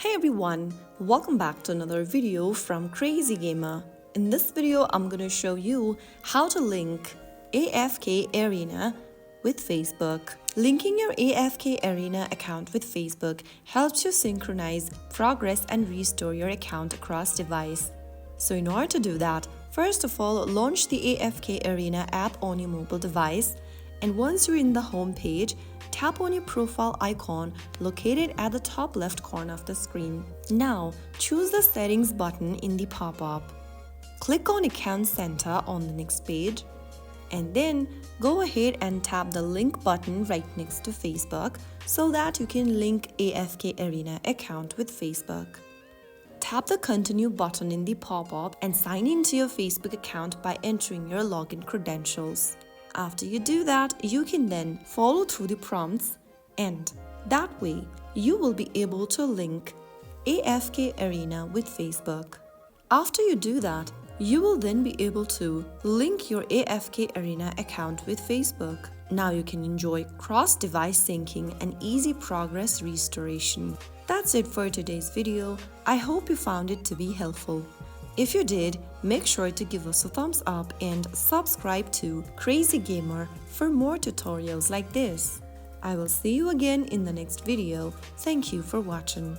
Hey everyone, welcome back to another video from Crazy Gamer. In this video, I'm gonna show you how to link AFK Arena with Facebook. Linking your AFK Arena account with Facebook helps you synchronize progress and restore your account across device. So in order to do that, first of all, launch the AFK Arena app on your mobile device, and once you're in the home page, tap on your profile icon located at the top left corner of the screen. Now, choose the Settings button in the pop-up. Click on Account Center on the next page, and then go ahead and tap the link button right next to Facebook so that you can link AFK Arena account with Facebook. Tap the Continue button in the pop-up and sign into your Facebook account by entering your login credentials. After you do that, you can then follow through the prompts, and that way you will be able to link AFK Arena with Facebook. After you do that, you will then be able to link your AFK Arena account with Facebook. Now you can enjoy cross-device syncing and easy progress restoration. That's it for today's video. I hope you found it to be helpful. If you did, make sure to give us a thumbs up and subscribe to Crazy Gamer for more tutorials like this. I will see you again in the next video. Thank you for watching.